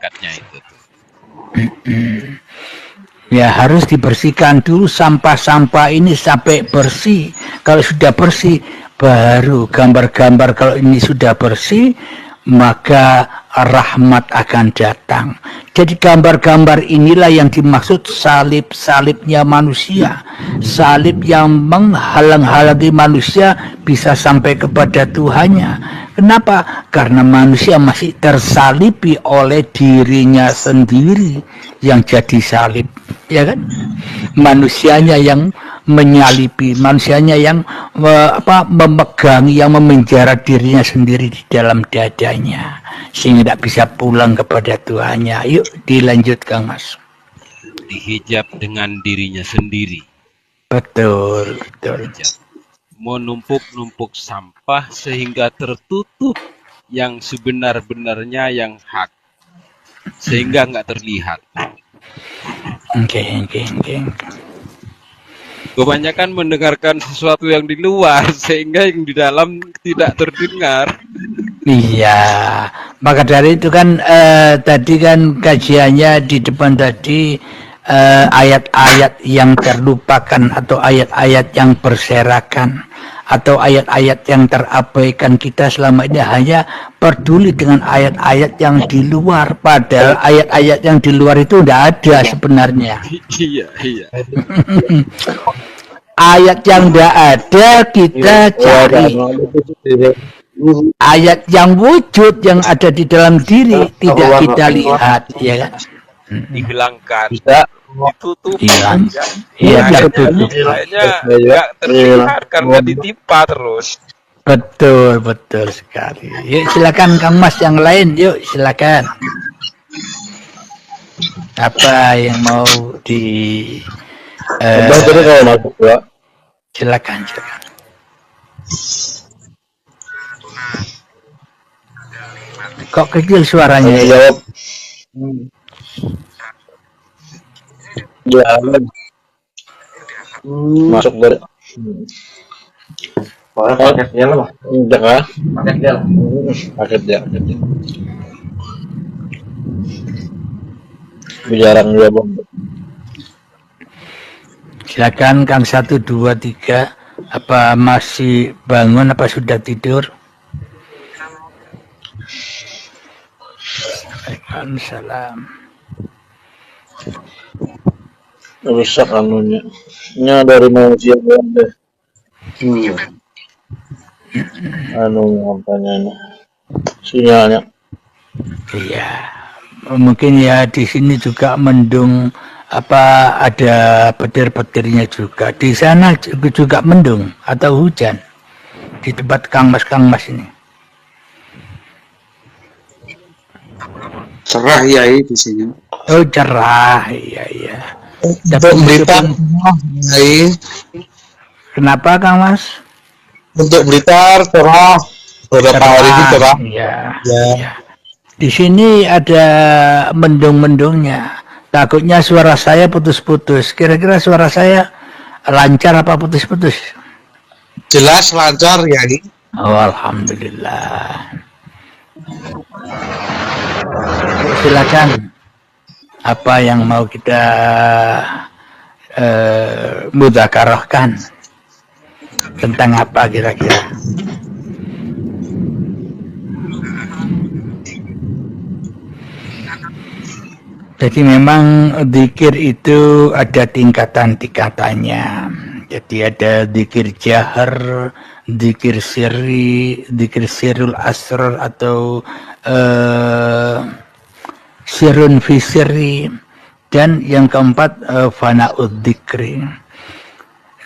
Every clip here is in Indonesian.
berkatnya itu tuh. Ya harus dibersihkan dulu sampah-sampah ini sampai bersih. Kalau sudah bersih, baru gambar-gambar. Kalau ini sudah bersih, maka rahmat akan datang. Jadi gambar-gambar inilah yang dimaksud salib-salibnya manusia. Salib yang menghalang-halangi manusia bisa sampai kepada Tuhannya. Kenapa? Karena manusia masih tersalibi oleh dirinya sendiri yang jadi salib. Ya kan? Manusianya yang menyalibi, manusianya yang memegangi, yang memenjara dirinya sendiri di dalam dadanya, sehingga tidak bisa pulang kepada Tuhannya. Yuk dilanjutkan, Mas. Dihijab dengan dirinya sendiri. Betul, betul. Menumpuk-numpuk sampah sehingga tertutup yang sebenar-benarnya yang hak, sehingga nggak terlihat. Oke. Kebanyakan mendengarkan sesuatu yang di luar sehingga yang di dalam tidak terdengar. Iya, maka dari itu kan tadi kan kajiannya di depan tadi ayat-ayat yang terlupakan atau ayat-ayat yang berserakan atau ayat-ayat yang terabaikan. Kita selama ini hanya peduli dengan ayat-ayat yang di luar, padahal ayat-ayat yang di luar itu tidak ada sebenarnya. Iya. Ayat yang tidak ada kita cari. Ayat yang wujud yang ada di dalam diri tidak kita lihat, ya kan? Dihilangkan, ditutup, hilang. Iya, ditutup. Kayaknya nggak terlihat karena ditimpa terus. Betul sekali. Yuk silakan Kang Mas yang lain, yuk silakan. Apa yang mau di silakan. Kok kecil suaranya? Jawab. Ya, masuk dari. Paketnya lah, udah kah? Paketnya. Jarang juga bang. Silakan Kang 1, 2, 3. Apa masih bangun? Apa sudah tidur? Waalaikumsalam. Rusak anunya. Nya dari manusia deh. Apanya sinyalnya. Iya. Mungkin ya di sini juga mendung, ada petir-petirnya juga. Di sana juga mendung atau hujan di tempat Kang Mas ini. Cerah ya di sini. Oh cerah, iya. Untuk berita, kenapa Kang Mas? Untuk Blitar cerah, beberapa hari ini cerah. Iya. Di sini ada mendung-mendungnya. Takutnya suara saya putus-putus. Kira-kira suara saya lancar apa putus-putus? Jelas lancar ya ini. Oh, alhamdulillah. Silakan. Apa yang mau kita mudzakarahkan tentang apa kira-kira? Jadi memang zikir itu ada tingkatan-tingkatannya. Jadi ada zikir jahar, zikir sirri, zikir sirrul asrar atau sirrun fi sirri, dan yang keempat fana'ud dzikri.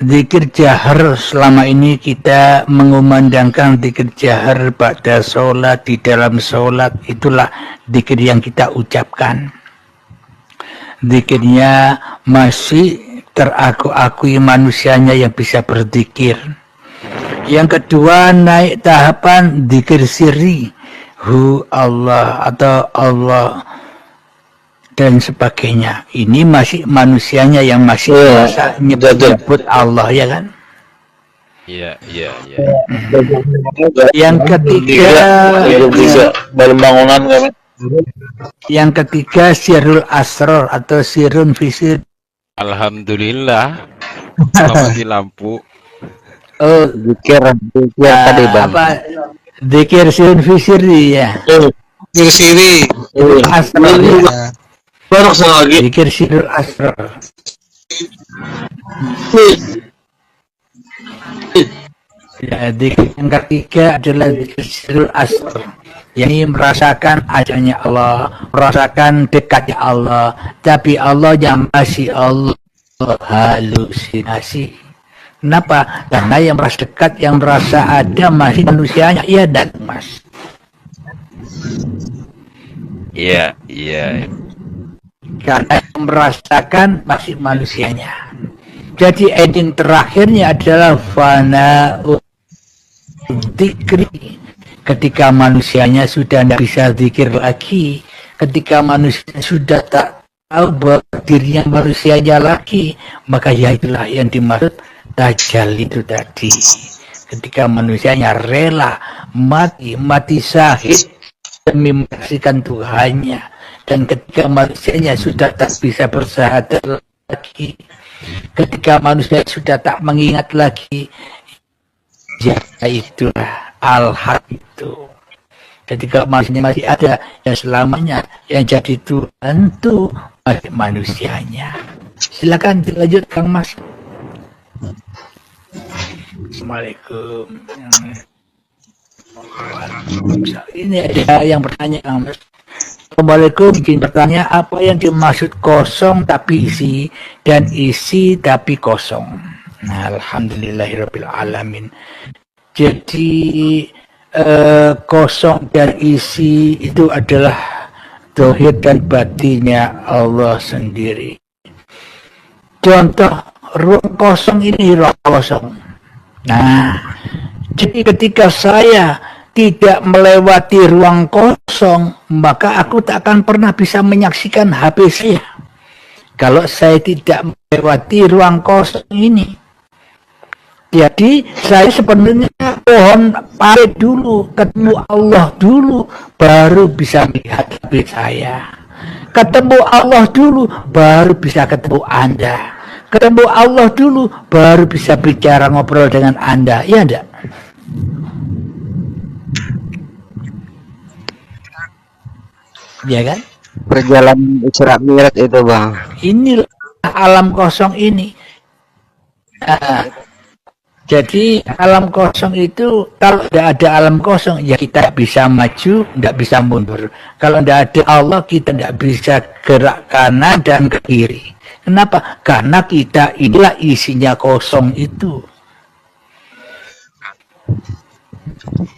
Zikir jahar selama ini kita mengumandangkan zikir jahar pada sholat, di dalam sholat, itulah zikir yang kita ucapkan. Zikirnya masih teraku-akui manusianya yang bisa berzikir. Yang kedua naik tahapan zikir sirri, hu Allah atau Allah dan sebagainya. Ini masih manusianya yang masih merasa nyebut Allah, ya kan? Iya. Yang ketiga bangunan kan? Yang ketiga sirrul asror atau sirrun fisir. Alhamdulillah. Mati lampu. Oh, Zikir tadi bang. apa? Dzikir sirrun fisir ya. Zikir siri. Asror ya. Baru lagi. Dzikir sirrul asror. Ya, dzikir yang ketiga adalah dzikir sirrul asror. Yani merasakan adanya Allah, merasakan dekatnya Allah, tapi Allah yang masih Allah halusinasi. Kenapa? Karena yang merasa dekat, yang merasa ada masih manusianya, iya dan mas. Iya, iya. Karena yang merasakan masih manusianya. Jadi ending terakhirnya adalah fana dzikri. Ketika manusianya sudah tidak bisa zikir lagi, ketika manusia sudah tak tahu bahwa dirinya manusianya lagi, maka ya itulah yang dimaksud tajalli itu tadi. Ketika manusianya rela mati syahid demi menyaksikan Tuhannya, dan ketika manusianya sudah tak bisa bersahadat lagi, ketika manusia sudah tak mengingat lagi, ya itulah al-haq itu. Ketika manusia masih ada, ya selamanya yang jadi Tuhan itu masih manusianya. Silakan dilanjut Kang Mas. Assalamualaikum. Ini ada yang bertanya Kang Mas. Assalamualaikum, izin bertanya, apa yang dimaksud kosong tapi isi dan isi tapi kosong? Nah, alhamdulillahirabbil alamin. Jadi kosong dan isi itu adalah tauhid dan batinnya Allah sendiri. Contoh ruang kosong ini ruang kosong. Nah, jadi ketika saya tidak melewati ruang kosong, maka aku tak akan pernah bisa menyaksikan HP saya. Kalau saya tidak melewati ruang kosong ini. Jadi saya sebenarnya pohon pamit dulu, ketemu Allah dulu, baru bisa melihat HP saya. Ketemu Allah dulu, baru bisa ketemu Anda. Ketemu Allah dulu, baru bisa bicara ngobrol dengan Anda. Iya enggak? Ya kan? Perjalanan Isra Mi'raj itu bang. Inilah alam kosong ini. Jadi alam kosong itu, kalau tidak ada alam kosong, ya kita bisa maju, tidak bisa mundur. Kalau tidak ada Allah, kita tidak bisa gerak kanan dan ke kiri. Kenapa? Karena kita inilah isinya kosong itu.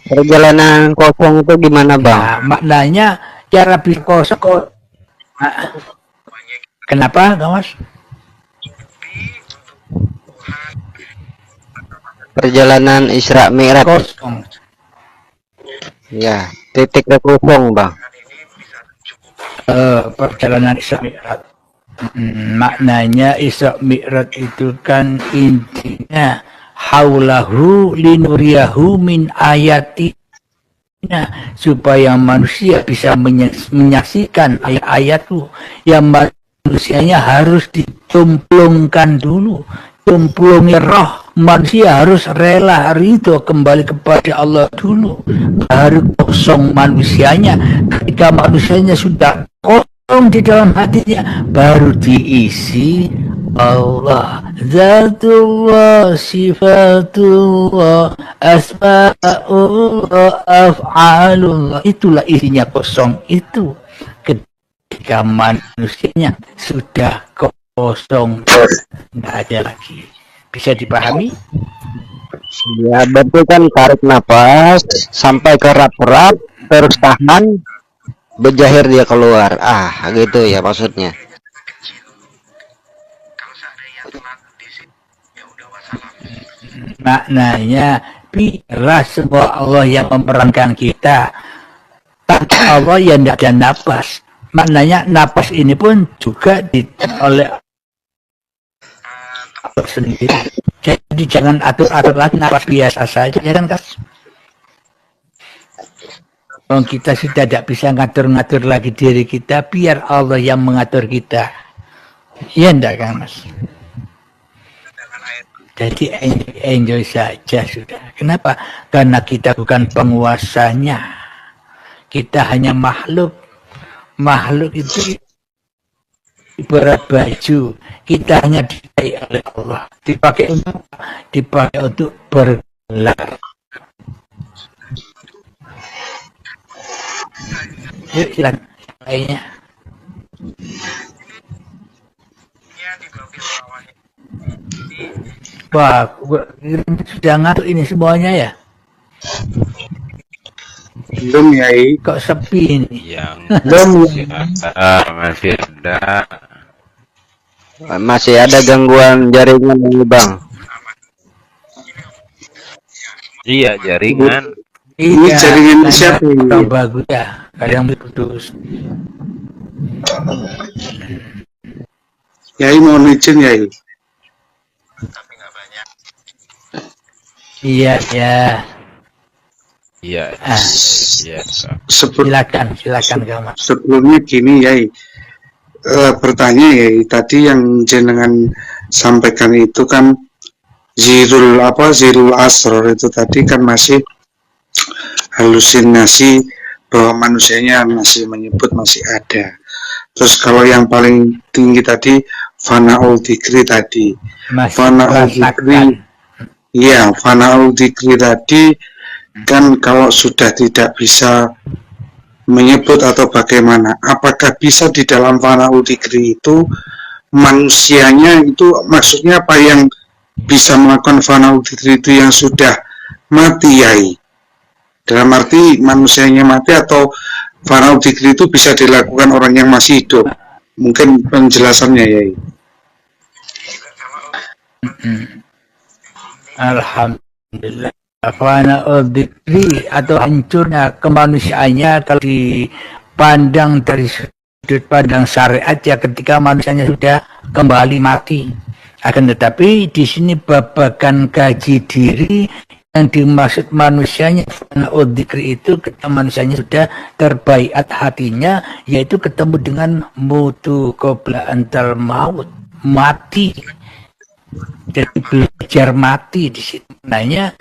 Perjalanan kosong itu gimana bang? Nah, maknanya cara bisa kosong kok. Kenapa, Mas? Perjalanan Isra Mi'raj kosong. Ya, titik kosong bang. Perjalanan Isra Mi'raj. Maknanya Isra Mi'raj itu kan intinya haulahu linuriyahu min ayati, supaya manusia bisa menyaksikan ayat-ayatku. Yang manusianya harus ditumplungkan dulu, tumplungnya roh. Manusia harus rela ridho kembali kepada Allah dulu, baru kosong manusianya. Ketika manusianya sudah kosong di dalam hatinya, baru diisi Allah, zatullah, sifatullah, asma'ullah, af'alullah. Itulah isinya kosong itu. Ketika manusianya sudah kosong, tidak ada lagi. Bisa dipahami? Ya, betul kan, tarik nafas sampai ke rap-rap, terus tahan, berjahir dia keluar. Gitu ya maksudnya. Maknanya biarlah semua Allah yang memerankan kita. Tanpa Allah yang tidak ada nafas. Maknanya nafas ini pun juga oleh sendiri. Jadi jangan atur-atur lagi, nafas biasa saja, ya kan Kas? Kita sudah tidak bisa ngatur-ngatur lagi diri kita, biar Allah yang mengatur kita. Iya enggak kan Mas? Jadi enjoy saja sudah. Kenapa? Karena kita bukan penguasanya. Kita hanya makhluk. Makhluk itu ibarat baju. Kita hanya dipakai oleh Allah. Dipakai untuk bergelar. Yuk silakan lainnya. Wah, sudah ngatur ini semuanya ya? Belum Yai. Kok sepi ini? Yang masih ada. Masih ada gangguan jaringan ini Bang. Iya, jaringan. Ini jaringan siapa ini? Yang bagus ya, kadang putus. Yai mohon izin Yai. Iya, ya. Iya. Ah, Iya. silakan Kamu. Sebelumnya gini Yai, bertanya Yai, tadi yang jenengan sampaikan itu kan zirul asror itu tadi kan masih halusinasi bahwa manusianya masih menyebut masih ada. Terus kalau yang paling tinggi tadi fanaul dikri tadi. Fanaul dikri, ya fanaul dikri tadi kan kalau sudah tidak bisa menyebut atau bagaimana, apakah bisa di dalam fanaul dikri itu manusianya itu maksudnya apa yang bisa melakukan fanaul dikri itu yang sudah mati Yai? Dalam arti manusianya mati atau fanaul dikri itu bisa dilakukan orang yang masih hidup? Mungkin penjelasannya Yai. Alhamdulillah. Fanaul dikri atau hancurnya kemanusiaannya kalau dipandang dari sudut pandang syariat ya ketika manusianya sudah kembali mati. Akan tetapi di sini babakan kaji diri yang dimaksud manusianya fanaul dikri itu ketika manusianya sudah terbaiat hatinya, yaitu ketemu dengan mutu qabla antal maut, mati. Jadi belajar mati di situ. Nanya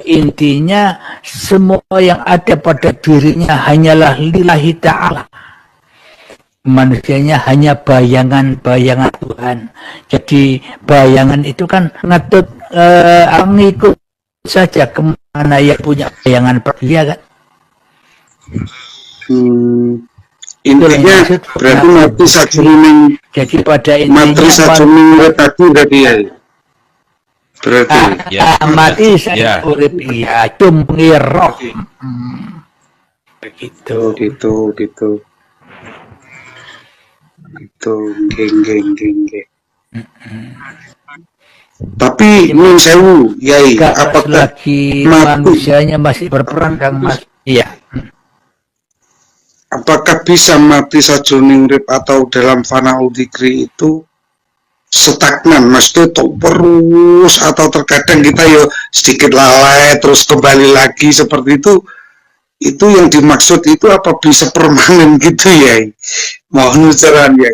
intinya semua yang ada pada dirinya hanyalah lillahi ta'ala. Manusianya hanya bayangan-bayangan Tuhan. Jadi bayangan itu kan ngetut ngikut saja kemana yang punya bayangan dia kan. Intinya berarti mati sajroning. Jadi pada intinya mati sajroning tadi berarti ya. Berarti mati saya urip ya tumpengi roh. Begitu. Gitu. Itu geng. Tapi nun sewu Yai, apakah lagi manusianya masih berperan Kang Mas? Iya. Apakah bisa mati sajroning urip atau dalam fanaul dikri itu stagnan, maksudnya terus atau terkadang kita sedikit lalai terus kembali lagi seperti itu yang dimaksud itu apa bisa permanen gitu ya? Mohon saran ya.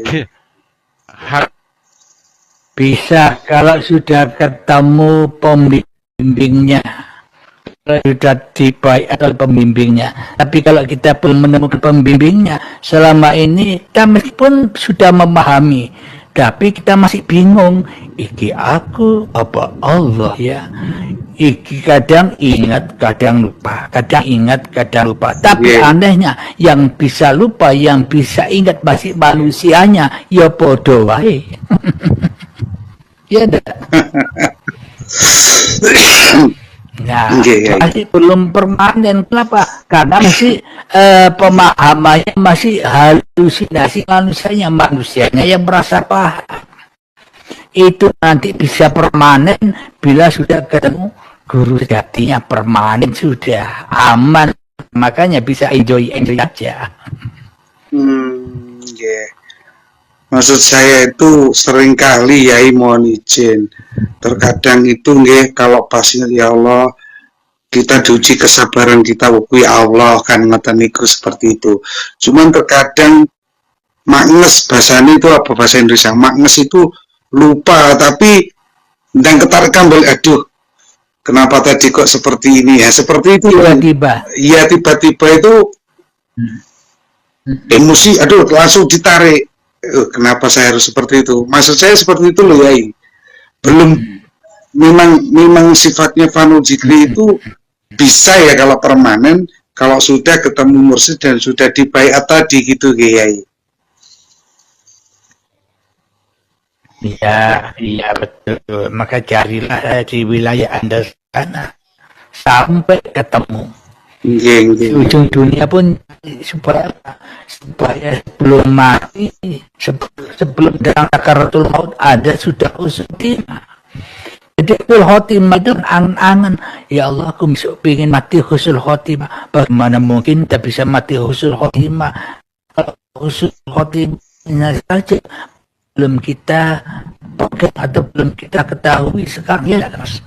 Bisa kalau sudah ketemu pembimbingnya, sudah dibaik atau pembimbingnya. Tapi kalau kita belum menemukan pembimbingnya, selama ini kita meskipun sudah memahami, tapi kita masih bingung. Iki aku apa Allah ya? Iki kadang ingat, kadang lupa. Kadang ingat, kadang lupa. Tapi anehnya, yang bisa lupa, yang bisa ingat masih manusianya. Ya podo wae. Ya dah. Nah, masih belum permanen. Kenapa? Karena masih pemahamannya masih halusinasi manusianya yang merasa paham. Itu nanti bisa permanen bila sudah ketemu guru sejatinya, permanen sudah aman. Makanya bisa enjoy aja. Maksud saya itu seringkali Yai mohon izin. Terkadang itu kalau pas ya Allah kita diuji kesabaran kita kuwi Allah kan ngoten niku seperti itu. Cuman terkadang maknes bahasanya itu apa bahasa Indonesia? Maknes itu lupa tapi dan ketarik kembali aduh kenapa tadi kok seperti ini ya seperti itu tiba-tiba ya tiba-tiba itu emosi aduh langsung ditarik kenapa saya harus seperti itu maksud saya seperti itu loh ya belum memang sifatnya fanul zikri itu bisa ya kalau permanen kalau sudah ketemu mursyid dan sudah dibaiat tadi gitu Kiai. Iya betul. Maka carilah di wilayah Anda sana sampai ketemu. Di ujung dunia pun supaya sebelum mati, sebelum datang sakaratul maut ada sudah husnul khotimah. Jadi husnul khotimah itu angan-angan. Ya Allah, aku besok ingin mati husnul khotimah. Bagaimana mungkin kita bisa mati husnul khotimah? Kalau husnul khotimah saja belum kita pegang atau belum kita ketahui sekarang ya Mas.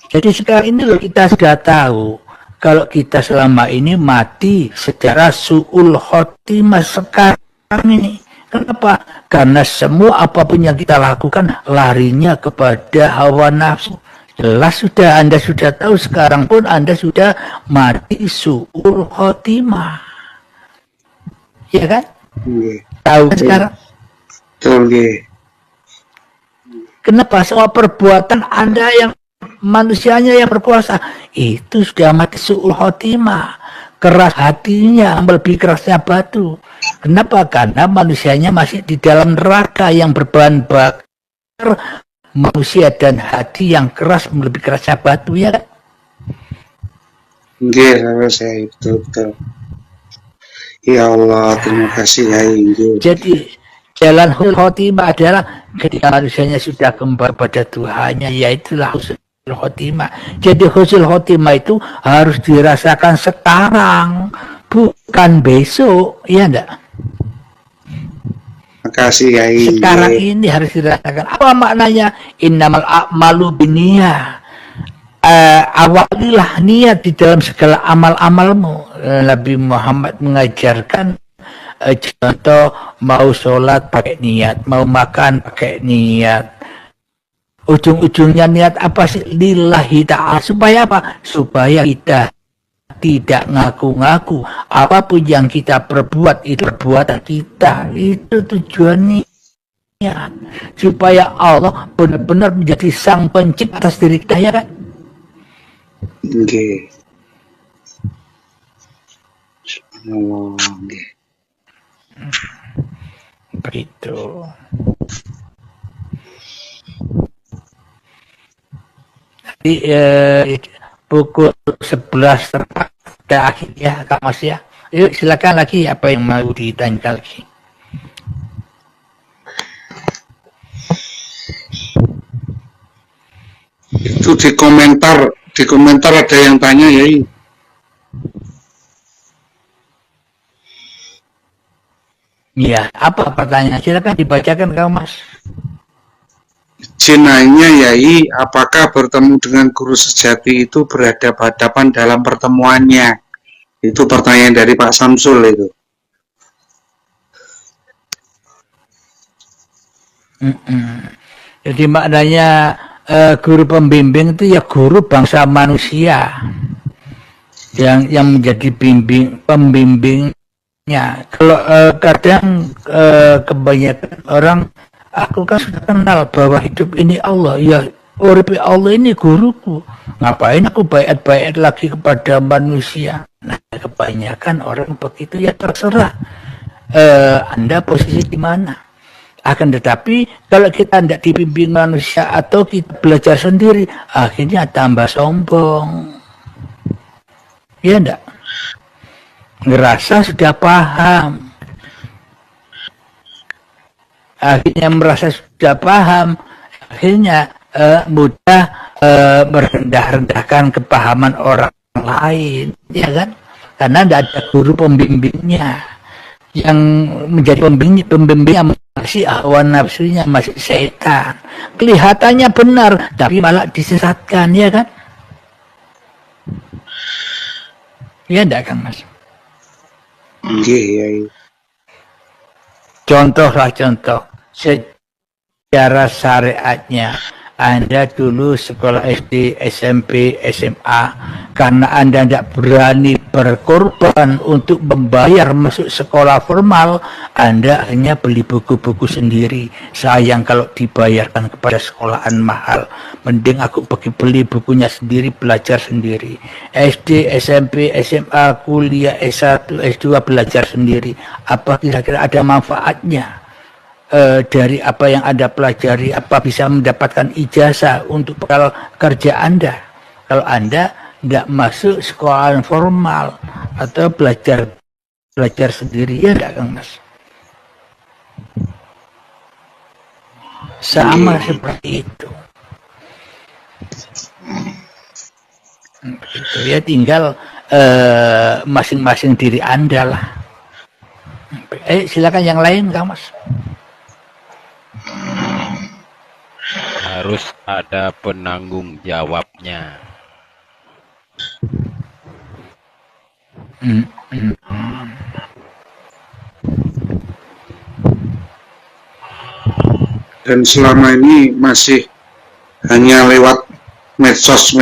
Jadi sekarang ini loh kita sudah tahu kalau kita selama ini mati secara su'ul khotimah sekarang ini. Kenapa? Karena semua apapun yang kita lakukan larinya kepada hawa nafsu. Jelas sudah Anda sudah tahu sekarang pun Anda sudah mati su'ul khotimah. Ya kan? Tahu sekarang? Kenapa semua perbuatan Anda yang manusianya yang berpuasa itu sudah mati su'ul khotimah, keras hatinya lebih kerasnya batu. Kenapa? Karena manusianya masih di dalam neraka yang berbahan bakar manusia dan hati yang keras lebih kerasnya batu ya kan? Saya betul. Ya Allah, terima kasih ya. Jadi jalan husnul khotimah adalah ketika manusianya sudah kembali pada Tuhannya, yaitulah husnul khotimah. Jadi husnul khotimah itu harus dirasakan sekarang, bukan besok, ya enggak? Makasih ya. Sekarang ini harus dirasakan. Apa maknanya? Innamal a'malu binniyah. Awalilah niat di dalam segala amal-amalmu. Nabi Muhammad mengajarkan contoh mau sholat pakai niat, mau makan pakai niat. Ujung-ujungnya niat apa sih? Lillahi ta'ala. Supaya apa? Supaya kita tidak ngaku-ngaku. Apapun yang kita perbuat itu perbuatan kita. Itu tujuannya. Supaya Allah benar-benar menjadi sang pencipta atas diri kita ya kan? Begitu. Jadi pukul 11 terakhir ya Kak Mas ya. Yuk silakan lagi apa yang mau ditanya lagi. Itu di komentar ada yang tanya ya. Iya, apa pertanyaan? Silakan dibacakan Kak Mas. Jenanya Yai, apakah bertemu dengan guru sejati itu berhadapan-hadapan dalam pertemuannya? Itu pertanyaan dari Pak Samsul itu. Jadi maknanya guru pembimbing itu ya guru bangsa manusia yang menjadi pembimbingnya. Kalau kadang kebanyakan orang, aku kan sudah kenal bahwa hidup ini Allah, ya urip Allah ini guruku. Ngapain aku baiat lagi kepada manusia? Nah, kebanyakan orang begitu ya terserah. Anda posisi di mana? Akan tetapi kalau kita tidak dibimbing manusia atau kita belajar sendiri, akhirnya tambah sombong. Ya enggak? Ngerasa sudah paham. Akhirnya merasa sudah paham. Akhirnya mudah merendah-rendahkan kepahaman orang lain. Ya kan? Karena tidak ada guru pembimbingnya. Yang menjadi pembimbing masih hawa nafsunya, masih setan. Kelihatannya benar, tapi malah disesatkan, ya kan? Ya enggak, Kang Mas? Nggih, Yai. Contohlah contoh. Secara syariatnya, Anda dulu sekolah SD, SMP, SMA, karena Anda tidak berani berkorban untuk membayar masuk sekolah formal, Anda hanya beli buku-buku sendiri. Sayang kalau dibayarkan kepada sekolahan mahal. Mending aku pergi beli bukunya sendiri, belajar sendiri. SD, SMP, SMA, kuliah, S1, S2 belajar sendiri. Apa kira-kira ada manfaatnya? Dari apa yang Anda pelajari, apa bisa mendapatkan ijazah untuk bekal kerja Anda kalau Anda tidak masuk sekolah formal atau belajar sendiri, ya enggak, Kang Mas? Sama seperti itu. Ya tinggal masing-masing diri Anda lah. Silakan yang lain, Kang Mas. Harus ada penanggung jawabnya. Dan selama ini masih hanya lewat medsos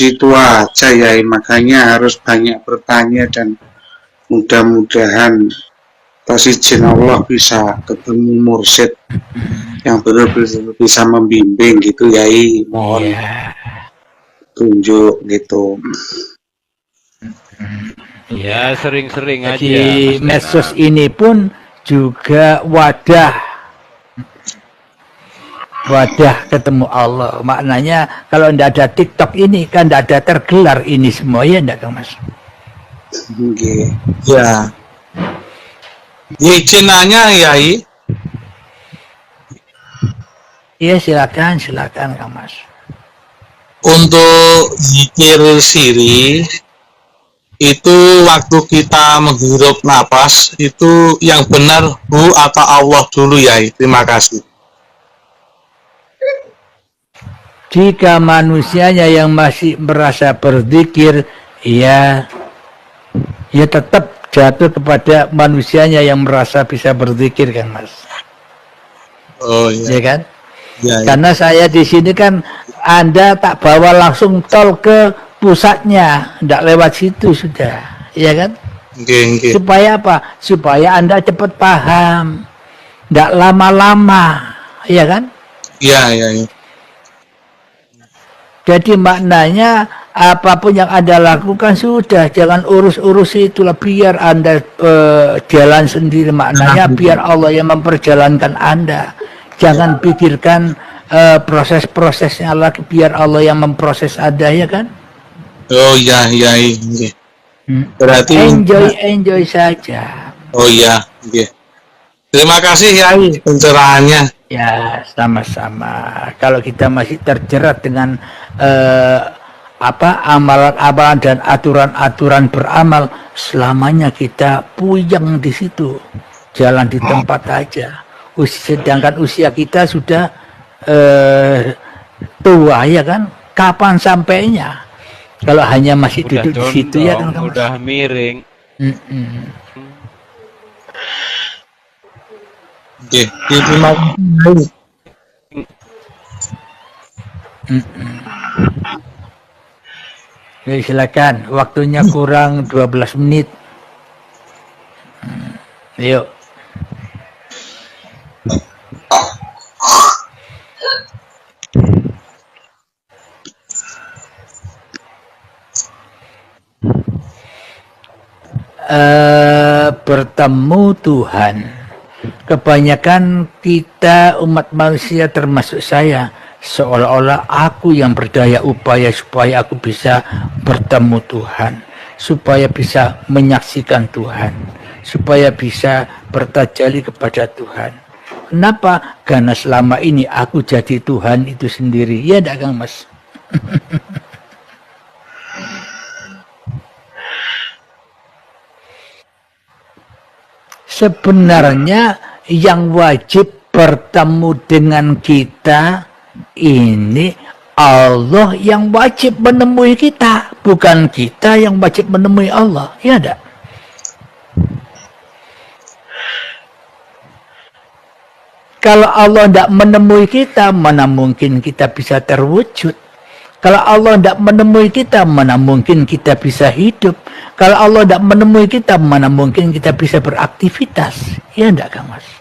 itu aja ya, makanya harus banyak bertanya dan mudah-mudahan atas izin Allah bisa ketemu mursyid yang benar-benar bisa membimbing gitu, Yai. Mohon tunjuk gitu. Ya sering-sering aja. Di medsos ini pun juga wadah ketemu Allah. Maknanya kalau tidak ada TikTok ini kan tidak ada tergelar ini semua, ya enggak, Kang Mas? Okay. Ya. Izin nanya, Yai. Iya, silakan Kang Mas. Untuk zikir siri itu waktu kita menghirup napas itu yang benar Hu atau Allah dulu, Yai. Terima kasih. Jika manusianya yang masih merasa berzikir, ya tetap jatuh kepada manusianya yang merasa bisa berzikir, kan Mas? Oh iya. Ya kan? Ya, ya. Karena saya di sini kan Anda tak bawa langsung tol ke pusatnya, tidak lewat situ sudah, ya kan? Okay. Supaya apa? Supaya Anda cepat paham, tidak lama-lama, ya kan? Iya, iya. Ya. Jadi maknanya apapun yang Anda lakukan sudah, jangan urus-urus itulah, biar Anda jalan sendiri. Maknanya biar Allah yang memperjalankan Anda. Jangan pikirkan proses-prosesnya lagi, biar Allah yang memproses Anda, ya kan? Oh iya, iya. Ya. Berarti enjoy saja. Oh iya, ya. Terima kasih, Yai, pencerahannya. Ya, sama-sama. Kalau kita masih terjerat dengan amalan-amalan dan aturan-aturan beramal, selamanya kita puyeng di situ, jalan di tempat aja. Sedangkan usia kita sudah tua, ya kan? Kapan sampainya? Kalau hanya masih udah duduk di situ, ya kan? Udah miring. Oke, terima kasih. Ya, silakan, waktunya kurang 12 menit. Yuk. Bertemu Tuhan. Kebanyakan kita umat manusia termasuk saya seolah-olah aku yang berdaya upaya supaya aku bisa bertemu Tuhan, supaya bisa menyaksikan Tuhan, supaya bisa bertajalli kepada Tuhan. Kenapa? Karena selama ini aku jadi Tuhan itu sendiri. Ya enggak, Kang Mas? Sebenarnya yang wajib bertemu dengan kita ini Allah yang wajib menemui kita, bukan kita yang wajib menemui Allah. Ya enggak? Kalau Allah tidak menemui kita, mana mungkin kita bisa terwujud? Kalau Allah tidak menemui kita, mana mungkin kita bisa hidup? Kalau Allah tidak menemui kita, mana mungkin kita bisa beraktivitas? Ya enggak, Kang Mas?